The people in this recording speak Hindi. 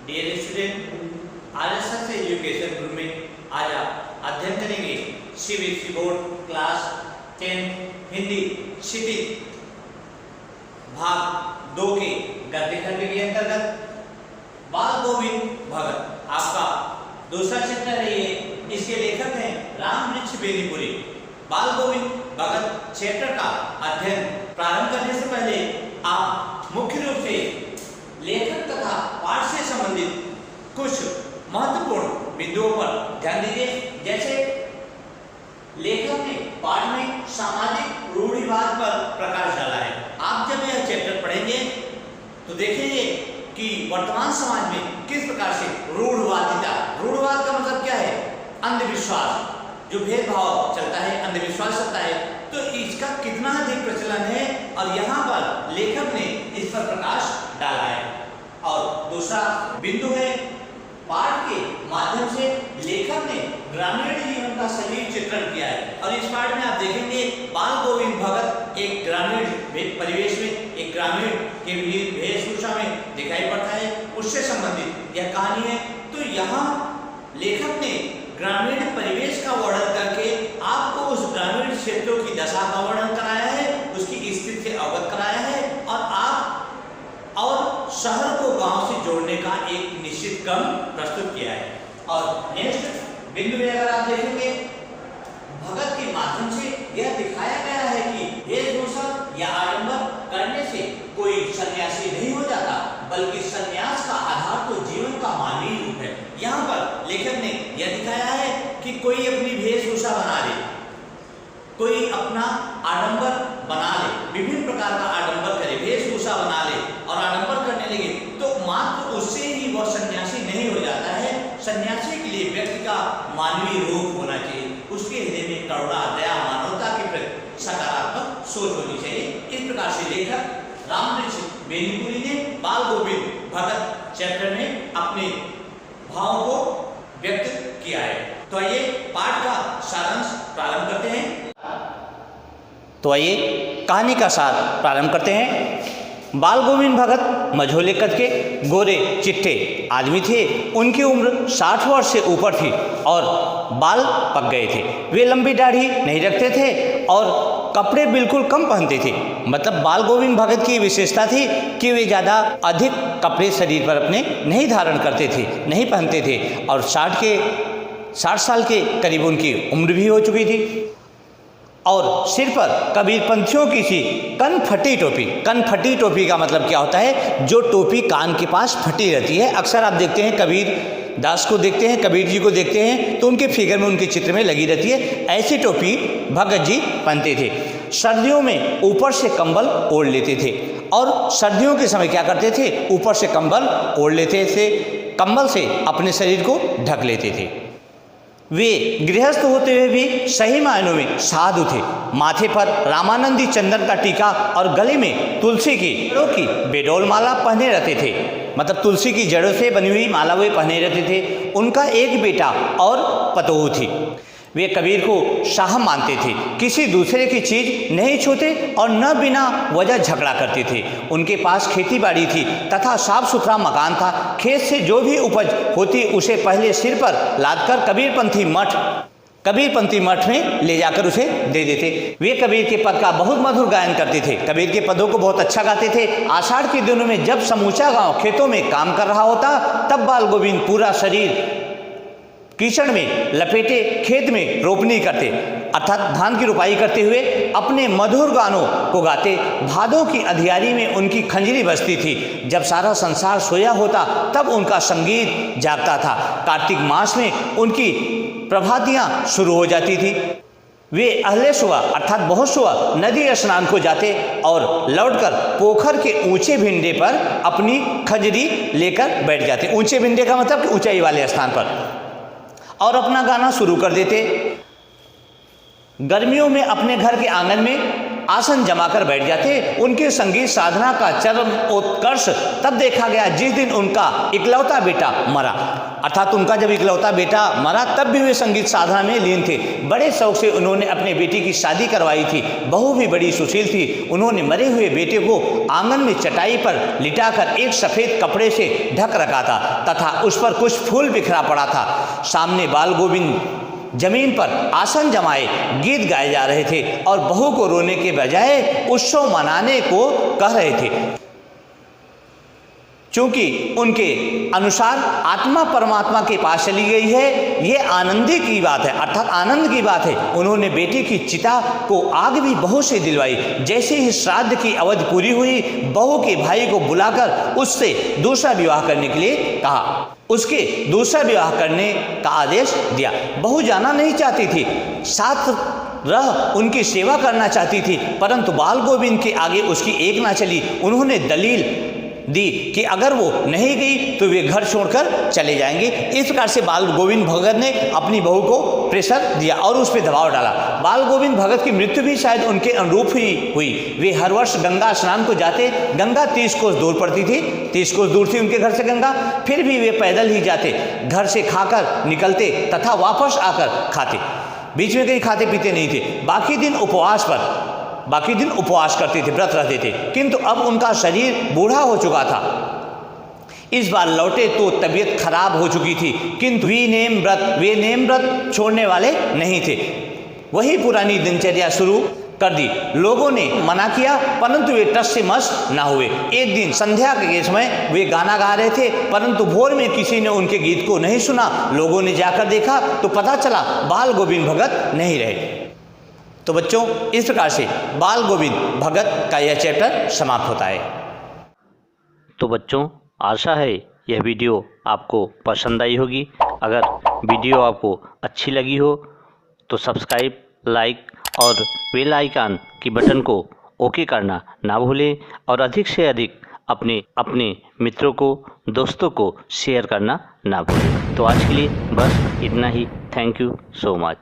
डियर स्टूडेंट, आज सबसे एजुकेशन ग्रुप में आज आप अध्ययन करेंगे सीबीएसई बोर्ड क्लास 10 हिंदी क्षितिज भाग 2 के गद्य खंड के अंतर्गत बाल गोविंद भगत आपका दूसरा चैप्टर है। ये इसके लेखक हैं रामवृक्ष बेनीपुरी। बाल गोविंद भगत चैप्टर का अध्ययन प्रारंभ करने से पहले आप मुख्य रूप से लेखक तथा पाठ से संबंधित कुछ महत्वपूर्ण बिंदुओं पर ध्यान दीजिए। जैसे लेखक ने पाठ में सामाजिक रूढ़िवाद पर प्रकाश डाला है। आप जब यह चैप्टर पढ़ेंगे तो देखेंगे कि वर्तमान समाज में किस प्रकार से रूढ़वाद का मतलब क्या है? अंधविश्वास, जो भेदभाव चलता है, अंधविश्वास चलता है, तो इसका कितना अधिक प्रचलन है और यहाँ पर लेखक ने इस पर प्रकाश डाला है। और दूसरा बिंदु है पाठ के माध्यम से लेखक ने ग्रामीण जीवन का सजीव चित्रण किया है। और इस पाठ में आप देखेंगे बाल गोविंद भगत एक ग्रामीण परिवेश में, एक ग्रामीण के वेशभूषा में दिखाई पड़ता है, उससे संबंधित यह कहानी है। तो यहाँ लेखक ने ग्रामीण परिवेश का वर्णन करके आपको उस ग्रामीण क्षेत्रों की दशा का वर्णन कराया है, उसकी स्थिति से अवगत कराया है और आप और शहर को गांव से जोड़ने का एक निश्चित क्रम प्रस्तुत किया है। और नेक्स्ट बिंदु में अगर आप देखेंगे भगत के माध्यम से यह दिखाया गया है कि वेशभूषा या आडंबर करने से कोई सन्यासी नहीं हो जाता, बल्कि सन्यास का आधार तो जीवन का मानवीय रूप है। यहाँ पर लेखक ने यह दिखाया है कि कोई अपनी वेशभूषा बना ले, कोई अपना आडंबर बना ले, विभिन्न प्रकार का आडंबर करे, वेशभूषा बना ले और आडंबर करने लगे, तो मात्र उससे ही वह सन्यासी नहीं हो जाता है। सन्यासी के लिए व्यक्ति का मानवीय रूप होना चाहिए, उसके हृदय में करुणा, दया, मानवता के प्रति सकारात्मक सोच होनी चाहिए। इस प्रकार से लेखक रामवृक्ष बेनीपुरी ने बाल गोविंद भगत चैप्टर में अपने भावों को व्यक्त किया है। तो आइए पाठ का सारांश प्रारंभ करते हैं। तो आइए कहानी का सार प्रारंभ करते हैं। बाल गोविंद भगत मझोले कद के गोरे चिट्टे आदमी थे। उनकी उम्र 60 वर्ष से ऊपर थी और बाल पक गए थे। वे लंबी दाढ़ी नहीं रखते थे और कपड़े बिल्कुल कम पहनते थे। मतलब बाल गोविंद भगत की विशेषता थी कि वे ज़्यादा अधिक कपड़े शरीर पर अपने नहीं धारण करते थे, नहीं पहनते थे और 60 साल के करीब उनकी उम्र भी हो चुकी थी। और सिर पर कबीरपंथियों की सी कनफटी टोपी का मतलब क्या होता है? जो टोपी कान के पास फटी रहती है। अक्सर आप देखते हैं कबीर दास को देखते हैं, कबीर जी को देखते हैं तो उनके फिगर में, उनके चित्र में लगी रहती है। ऐसी टोपी भगत जी पहनते थे। सर्दियों में ऊपर से कंबल ओढ़ लेते थे और सर्दियों के समय क्या करते थे? ऊपर से कंबल ओढ़ लेते थे, कंबल से अपने शरीर को ढक लेते थे। वे गृहस्थ होते हुए भी सही मायनों में साधु थे। माथे पर रामानंदी चंदन का टीका और गले में तुलसी की जड़ों की बेडोल माला पहने रहते थे। मतलब तुलसी की जड़ों से बनी हुई माला वे पहने रहते थे। उनका एक बेटा और पतोहू थी। वे कबीर को शाह मानते थे, किसी दूसरे की चीज़ नहीं छूते और न बिना वजह झगड़ा करते थे। उनके पास खेती बाड़ी थी तथा साफ सुथरा मकान था। खेत से जो भी उपज होती उसे पहले सिर पर लादकर कबीरपंथी मठ में ले जाकर उसे दे देते। वे कबीर के पद का बहुत मधुर गायन करते थे। कबीर के पदों को बहुत अच्छा गाते थे। आषाढ़ के दिनों में जब समूचा गांव खेतों में काम कर रहा होता तब बाल गोविंद पूरा शरीर कीचड़ में लपेटे खेत में रोपनी करते, अर्थात धान की रोपाई करते हुए अपने मधुर गानों को गाते। भादों की अंधियारी में उनकी खंजरी बजती थी। जब सारा संसार सोया होता तब उनका संगीत जागता था। कार्तिक मास में उनकी प्रभातियाँ शुरू हो जाती थी। वे अहले सुबह अर्थात बहुत सुबह नदी स्नान को जाते और लौटकर पोखर के ऊंचे भिंडे पर अपनी खंजरी लेकर बैठ जाते। ऊंचे भिंडे का मतलब कि ऊंचाई वाले स्थान पर, और अपना गाना शुरू कर देते। गर्मियों में अपने घर के आंगन में आसन जमाकर बैठ जाते। उनके संगीत साधना का चरम उत्कर्ष तब देखा गया जिस दिन उनका इकलौता बेटा मरा, अर्थात उनका जब इकलौता बेटा मरा तब भी वे संगीत साधना में लीन थे। बड़े शौक से उन्होंने अपने बेटी की शादी करवाई थी। बहू भी बड़ी सुशील थी। उन्होंने मरे हुए बेटे को आंगन में चटाई पर लिटाकर एक सफ़ेद कपड़े से ढक रखा था तथा उस पर कुछ फूल बिखरा पड़ा था। सामने बाल गोविंद जमीन पर आसन जमाए गीत गाए जा रहे थे और बहू को रोने के बजाय उत्सव मनाने को कह रहे थे। चूंकि उनके अनुसार आत्मा परमात्मा के पास चली गई है, ये आनंद की बात है, अर्थात आनंद की बात है। उन्होंने बेटी की चिता को आग भी बहू से दिलवाई। जैसे ही श्राद्ध की अवधि पूरी हुई, बहू के भाई को बुलाकर उससे दूसरा विवाह करने के लिए कहा। उसके दूसरा विवाह करने का आदेश दिया। बहू जाना नहीं चाहती थी, साथ रह उनकी सेवा करना चाहती थी, परंतु बाल गोविंद के आगे उसकी एक ना चली। उन्होंने दलील दी कि अगर वो नहीं गई तो वे घर छोड़कर चले जाएंगे। इस प्रकार से बाल गोविंद भगत ने अपनी बहू को प्रेशर दिया और उस पर दबाव डाला। बाल गोविंद भगत की मृत्यु भी शायद उनके अनुरूप ही हुई। वे हर वर्ष गंगा स्नान को जाते। गंगा 30 कोस दूर पड़ती थी, 30 कोस दूर थी उनके घर से गंगा, फिर भी वे पैदल ही जाते, घर से खाकर निकलते तथा वापस आकर खाते। बीच में कहीं खाते पीते नहीं थे। बाकी दिन उपवास करते थे, व्रत रहते थे, किंतु अब उनका शरीर बूढ़ा हो चुका था। इस बार लौटे तो तबीयत खराब हो चुकी थी, किंतु वे नेम व्रत छोड़ने वाले नहीं थे। वही पुरानी दिनचर्या शुरू कर दी। लोगों ने मना किया परंतु वे टस से मस ना हुए। एक दिन संध्या के समय वे गाना गा रहे थे, परंतु भोर में किसी ने उनके गीत को नहीं सुना। लोगों ने जाकर देखा तो पता चला बाल गोविंद भगत नहीं रहे। तो बच्चों, इस प्रकार से बाल गोविंद भगत का यह चैप्टर समाप्त होता है। तो बच्चों, आशा है यह वीडियो आपको पसंद आई होगी। अगर वीडियो आपको अच्छी लगी हो तो सब्सक्राइब, लाइक और बेल आइकन की बटन को ओके करना ना भूलें और अधिक से अधिक अपने मित्रों को, दोस्तों को शेयर करना ना भूलें। तो आज के लिए बस इतना ही। Thank you so much.